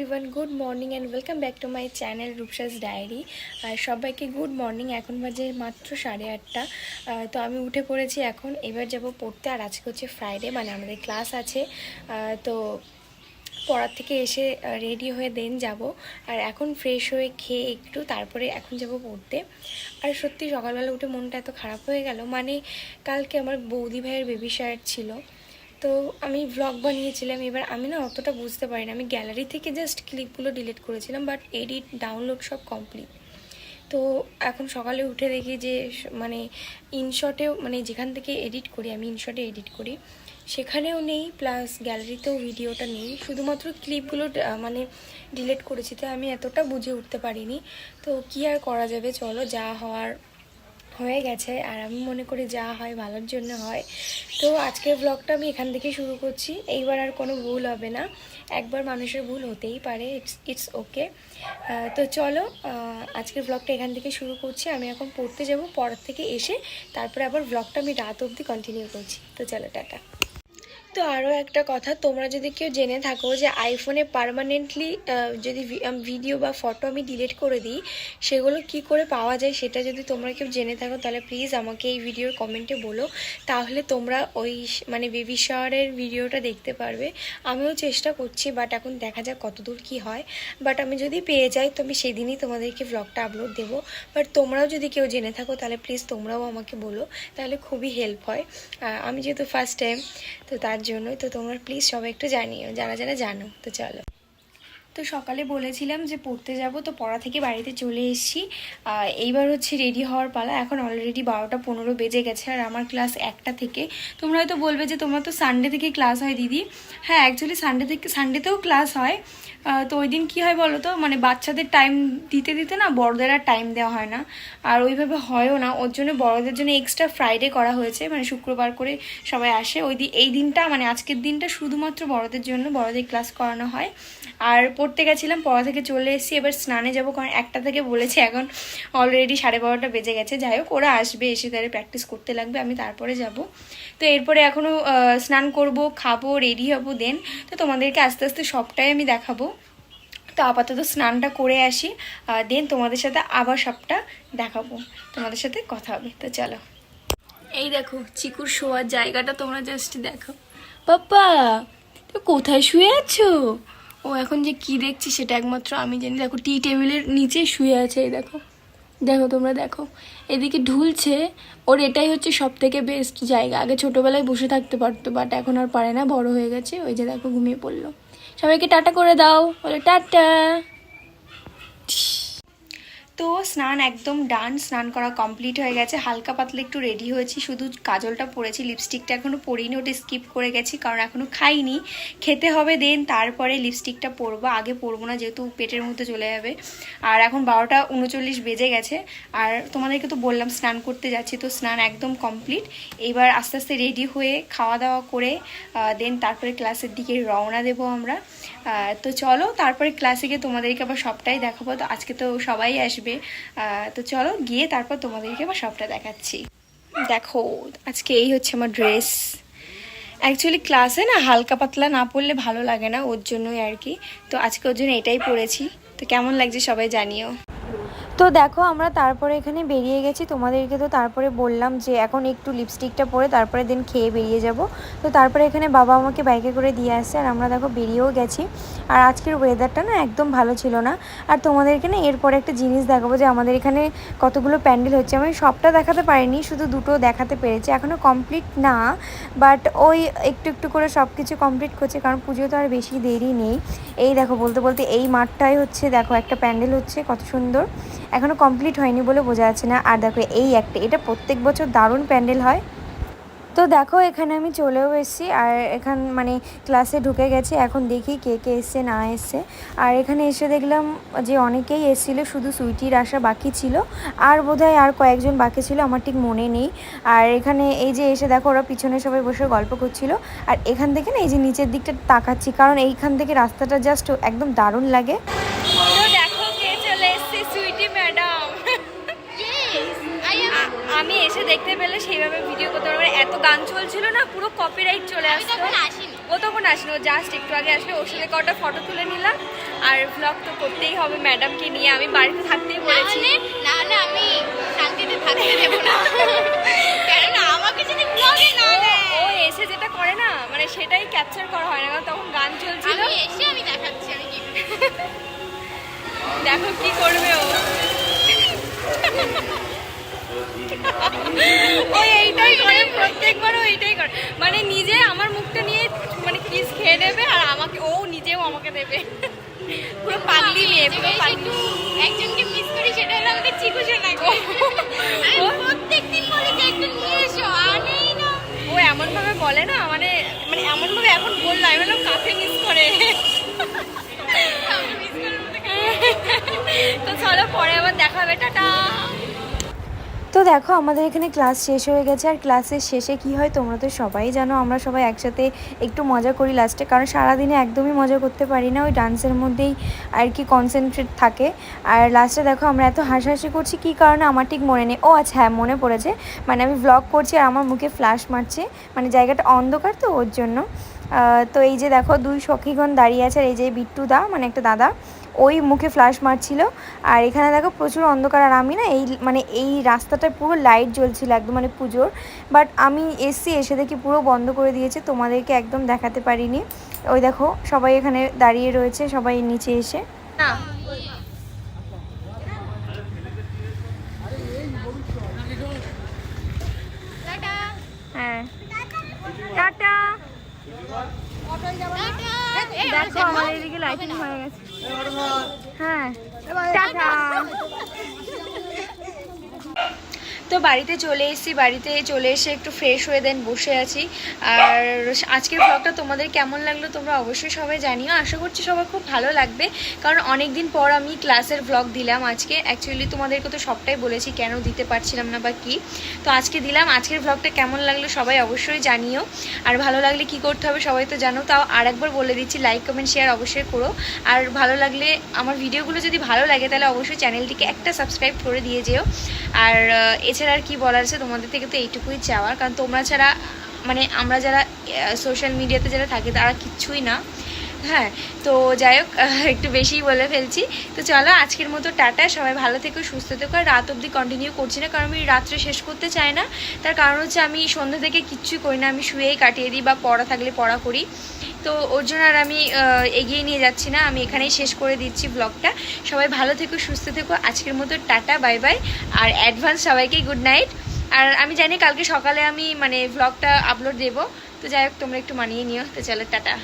Everyone, good morning and welcome back to my channel রূপসাস diary. আর সবাইকে good morning. এখন বাজে মাত্র 8:30। তো আমি উঠে পড়েছি এখন। এবার যাব পড়তে। আর আজকে হচ্ছে ফ্রাইডে, মানে আমাদের ক্লাস আছে। তো পড়ার থেকে এসে রেডি হয়ে দেন যাব। আর এখন ফ্রেশ হয়ে খেয়ে একটু তারপরে এখন যাব পড়তে। আর সত্যি সকালবেলা উঠে মনটা এত খারাপ হয়ে গেল, মানে কালকে আমার বৌদি ভাইয়ের বেবি শাওয়ার ছিল। তো আমি ভ্লগ বানিয়েছিলাম। এবার আমি না অতটা বুঝতে পারি না, আমি গ্যালারি থেকে জাস্ট ক্লিপগুলো ডিলিট করেছিলাম, বাট এডিট ডাউনলোড সব কমপ্লিট। তো এখন সকালে উঠে দেখি যে মানে ইনশটেও, মানে যেখান থেকে এডিট করি আমি ইনশটে এডিট করি, সেখানেও নেই, প্লাস গ্যালারিতেও ভিডিওটা নেই, শুধুমাত্র ক্লিপগুলো মানে ডিলিট করেছি। তো আমি এতটা বুঝে উঠতে পারিনি। তো কী আর করা যাবে, চলো, যা হওয়ার হয়ে গেছে। আর আমি মনে করি যা হয় ভালোর জন্য হয়। তো আজকের ব্লগটা আমি এখান থেকে শুরু করছি। এইবার আর কোনো ভুল হবে না, একবার মানুষের ভুল হতেই পারে, ইটস ওকে। তো চলো, আজকের ব্লগটা এখান থেকে শুরু করছি। আমি এখন পড়তে যাব, পড়ার থেকে এসে তারপরে আবার ব্লগটা আমি রাত অবধি কন্টিনিউ করছি। তো চলো, টাটা। তো আরও একটা কথা, তোমরা যদি কেউ জেনে থাকো যে আইফোনে পার্মানেন্টলি যদি ভিডিও বা ফটো আমি ডিলিট করে দিই, সেগুলো কি করে পাওয়া যায়, সেটা যদি তোমরা কেউ জেনে থাকো তাহলে প্লিজ আমাকে এই ভিডিওর কমেন্টে বলো। তাহলে তোমরা ওই মানে বেবি শাওয়ারের ভিডিওটা দেখতে পারবে। আমিও চেষ্টা করছি, বাট এখন দেখা যাক কতদূর কি হয়। বাট আমি যদি পেয়ে যাই তো আমি সেদিনই তোমাদেরকে ব্লগটা আপলোড দেবো। বাট তোমরাও যদি কেউ জেনে থাকো তাহলে প্লিজ তোমরাও আমাকে বলো, তাহলে খুবই হেল্প হয়। আমি যেহেতু ফার্স্ট টাইম, তো তার জন্যই। তো তোমরা প্লিজ সবাই একটু জানিও, যারা যারা জানো। তো চলো। তো সকালে বলেছিলাম যে পড়তে যাব, তো পড়া থেকে বাড়িতে চলে এসেছি। এইবার হচ্ছে রেডি হওয়ার পালা। এখন অলরেডি 12:15 বেজে গেছে, আর আমার ক্লাস 1টা থেকে। তোমরা হয়তো বলবে যে তোমার তো সানডে থেকে ক্লাস হয় দিদি। হ্যাঁ, অ্যাকচুয়ালি সানডেতেও ক্লাস হয়। তো ওই দিন কী হয় বলো তো, মানে বাচ্চাদের টাইম দিতে দিতে না বড়দের আর টাইম দেওয়া হয় না, আর ওইভাবে হয়ও না। ওর জন্য বড়দের জন্য এক্সট্রা ফ্রাইডে করা হয়েছে, মানে শুক্রবার করে সবাই আসে। এই দিনটা, মানে আজকের দিনটা শুধুমাত্র বড়দের জন্য, বড়দের ক্লাস করানো হয়। আর পড়তে গেছিলাম, পড়া থেকে চলে এসেছি। এবার স্নানে যাবো, কারণ 1টা থেকে বলেছে, এখন অলরেডি 12:30 বেজে গেছে। যাই হোক, ওরা আসবে, এসে তাদের প্র্যাকটিস করতে লাগবে, আমি তারপরে যাব। তো এরপরে এখনও স্নান করব, খাবো, রেডি হবো, দেন তো তোমাদেরকে আস্তে আস্তে সবটাই আমি দেখাবো। তো আপাতত স্নানটা করে আসি, দেন তোমাদের সাথে আবার সবটা দেখাবো, তোমাদের সাথে কথা হবে। তো চলো। এই দেখো চিকুর শোয়ার জায়গাটা, তোমরা জাস্ট দেখো। পাপ্পা, তো কোথায় শুয়ে আছো? ও এখন যে কি দেখছি সেটা একমাত্র আমি জানি। দেখো, টি টেবিলের নিচে শুয়ে আছে। এই দেখো, দেখো, তোমরা দেখো, এদিকে ঢুলছে। ওর এটাই হচ্ছে সব থেকে বেস্ট জায়গা। আগে ছোটোবেলায় বসে থাকতে পারতো, বাট এখন আর পারে না, বড় হয়ে গেছে। ওই যে দেখো, ঘুমিয়ে পড়লো। সবাইকে টাটা করে দাও, বলে টাটা। তো স্নান একদম ডান, স্নান করা কমপ্লিট হয়ে গেছে। হালকা পাতলা একটু রেডি হয়েছি, শুধু কাজলটা পরেছি, লিপস্টিকটা এখনও পরিনি, ওটা স্কিপ করে গেছি কারণ এখনও খাইনি, খেতে হবে, দেন তারপরে লিপস্টিকটা পরবো। আগে পরবো না, যেহেতু পেটের মধ্যে চলে যাবে। আর এখন 12:39 বেজে গেছে। আর তোমাদেরকে তো বললাম স্নান করতে যাচ্ছি, তো স্নান একদম কমপ্লিট। এবার আস্তে আস্তে রেডি হয়ে খাওয়া দাওয়া করে দেন তারপরে ক্লাসের দিকে রওনা দেবো আমরা। তো চলো, তারপরে ক্লাসে গিয়ে তোমাদেরকে আবার সবটাই দেখাবো। তো আজকে তো সবাই আসবে, তো চলো গিয়ে তারপর তোমাদেরকে আবার সবটা দেখাচ্ছি। দেখো, আজকে এই হচ্ছে আমার ড্রেস। অ্যাকচুয়ালি ক্লাসে না হালকা পাতলা না পরলে ভালো লাগে না, ওর জন্যই আর কি। তো আজকে ওর জন্য এটাই পরেছি। তো কেমন লাগছে সবাই জানিও। তো দেখো, আমরা তারপরে এখানে বেরিয়ে গেছি। তোমাদেরকে তো তারপরে বললাম যে এখন একটু লিপস্টিকটা পরে তারপরে দেন খেয়ে বেরিয়ে যাব। তো তারপরে এখানে বাবা আমাকে বাইকে করে দিয়ে আসছে, আর আমরা দেখো বেরিয়েও গেছি। আর আজকের ওয়েদারটা না একদম ভালো ছিল না। আর তোমাদেরকে না এরপরে একটা জিনিস দেখাবো যে আমাদের এখানে কতগুলো প্যান্ডেল হচ্ছে। আমি সবটা দেখাতে পারিনি, শুধু দুটো দেখাতে পেরেছি, এখনও কমপ্লিট না, বাট ওই একটু একটু করে সব কিছু কমপ্লিট করছে, কারণ পুজো তো আর বেশি দেরি নেই। এই দেখো, বলতে বলতে এই মাঠটাই হচ্ছে, দেখো একটা প্যান্ডেল হচ্ছে, কত সুন্দর। এখনও কমপ্লিট হয়নি বলে বোঝা যাচ্ছে না। আর দেখো এই একটা, এটা প্রত্যেক বছর দারুণ প্যান্ডেল হয়। তো দেখো, এখানে আমি চলেও এসেছি, আর এখান মানে ক্লাসে ঢুকে গেছি। এখন দেখি কে কে এসছে না এসছে। আর এখানে এসে দেখলাম যে অনেকেই এসেছিলো, শুধু সুইটির আসা বাকি ছিল, আর বোধহয় আর কয়েকজন বাকি ছিল, আমার ঠিক মনে নেই। আর এখানে এই যে এসে দেখো, ওরা পিছনে সবাই বসে গল্প করছিল। আর এখান থেকে না এই যে নিচের দিকটা তাকাচ্ছি, কারণ এইখান থেকে রাস্তাটা জাস্ট একদম দারুণ লাগে। তো দেখো কে চলে এসছে, সুইটি ম্যাডাম। আমি এসে দেখতে পেলে সেইভাবে ভিডিও করতে পারবো। এত গান চলছিল না, পুরো কপিরাইট চলে আসতো। ও তখন আসলো, জাস্ট একটু আগে আসলে, ওর সাথে কটা ফটো তুলে নিলাম। আর ভ্লগ তো করতেই হবে ম্যাডামকে নিয়ে, আমি বাড়িতে থাকতেই বলেছি। না আমি শান্তিতে থাকতে দেবো না, কেননা আমাকে যদি ব্লগে না দেয়। ও এসে যেটা করে না, মানে সেটাই ক্যাপচার করা হয় না, কারণ তখন গান চলছিল। আমি দেখাচ্ছি আমি কি দেখো কি করবে ও। ও এইটাই করে প্রত্যেকবার, ও এইটাই করে, মানে নিজে আমার মুখটা নিয়ে মানে কিস খেয়ে নেবে, আর আমাকে ও নিজেও আমাকে দেবে। পুরো পাগলি মেয়ে, পুরো পাগলি। একজনকে মিস করি, সেটা হলো আমাদের চিকু সোনাকে। ও প্রত্যেকদিন বলে যে একটু নিয়ে এসো, আনেই না। ও এমন ভাবে বলে না, মানে মানে এমন ভাবে এখন বললো, আমি বললাম কাকে মিস করে। তো চলো পরে আবার দেখা হবে, টাটা। তো দেখো আমাদের এখানে ক্লাস শেষ হয়ে গেছে, আর ক্লাসের শেষে কি হয় তোমরা তো সবাই জানো, আমরা সবাই একসাথে একটু মজা করি লাস্টে, কারণ সারাদিনে একদমই মজা করতে পারি না, ওই ডান্সের মধ্যেই আর কি কনসেন্ট্রেট থাকে। আর লাস্টে দেখো আমরা এত হাসাহাসি করছি, কী কারণে আমার ঠিক মনে নেই। ও আচ্ছা হ্যাঁ, মনে পড়েছে, মানে আমি ভ্লগ করছি আর আমার মুখে ফ্ল্যাশ মারছে, মানে জায়গাটা অন্ধকার তো ওর জন্য। তো এই যে দেখো দুই সখীগণ দাঁড়িয়ে আছে, আর এই যে বিট্টু দা মানে একটা দাদা, ওই মুখে ফ্ল্যাশ মারছিল। আর এখানে দেখো প্রচুর অন্ধকার, আর আমি না এই রাস্তাটায় পুরো লাইট জ্বলছিল একদম, মানে পুজোর। বাট আমি এসে দেখি পুরো বন্ধ করে দিয়েছে, তোমাদেরকে একদম দেখাতে পারিনি। ওই দেখো সবাই এখানে দাঁড়িয়ে রয়েছে, সবাই নিচে এসে না। হ্যাঁ টাটা। দেখো আমাদের এদিকে লাইটিং হয়ে গেছে। হ্যাঁ টাটা। তো বাড়িতে চলে এসেছি, বাড়িতে চলে এসে একটু ফ্রেশ হয়ে দেন বসে আছি। আর আজকের ব্লগটা তোমাদের কেমন লাগলো তোমরা অবশ্যই সবাই জানিও, আশা করছি সবার খুব ভালো লাগবে, কারণ অনেক দিন পর আমি ক্লাসের ব্লগ দিলাম আজকে। অ্যাকচুয়ালি তোমাদেরকে তো সবটাই বলেছি, কেন দিতে পারছিলাম না বা কি, তো আজকে দিলাম। আজকের ব্লগটা কেমন লাগলো সবাই অবশ্যই জানিও, আর ভালো লাগলে কি করতে হবে সবাই তো জানো, তাও আর একবার বলে দিচ্ছি, লাইক কমেন্ট শেয়ার অবশ্যই করো। আর ভালো লাগলে, আমার ভিডিওগুলো যদি ভালো লাগে তাহলে অবশ্যই চ্যানেলটিকে একটা সাবস্ক্রাইব করে দিয়ে যেও। আর এছাড়া আর কি বলার আছে তোমাদের থেকে, তো এইটুকুই চাওয়ার, কারণ তোমরা ছাড়া মানে আমরা যারা সোশ্যাল মিডিয়াতে যারা থাকি তারা কিচ্ছুই না। হ্যাঁ তো যাই হোক, একটু বেশিই বলে ফেলছি। তো চলো আজকের মতো টাটা, সবাই ভালো থেকো সুস্থ থেকো। আর রাত অবধি কন্টিনিউ করছি না, কারণ আমি রাত্রে শেষ করতে চাই না, তার কারণ হচ্ছে আমি সন্ধ্যা থেকে কিচ্ছুই করি না, আমি শুয়েই কাটিয়ে দিই, বা পড়া থাকলে পড়া করি, তো ওর জন্য আর আমি এগিয়ে নিয়ে যাচ্ছি না, আমি এখানেই শেষ করে দিচ্ছি ব্লগটা। সবাই ভালো থেকো সুস্থ থেকো, আজকের মতো টাটা বাই বাই, আর অ্যাডভান্স সবাইকেই গুড নাইট। আর আমি জানি কালকে সকালে আমি মানে ব্লগটা আপলোড দেবো, তো যাই হোক তোমরা একটু মানিয়ে নিও। তো চলো টাটা।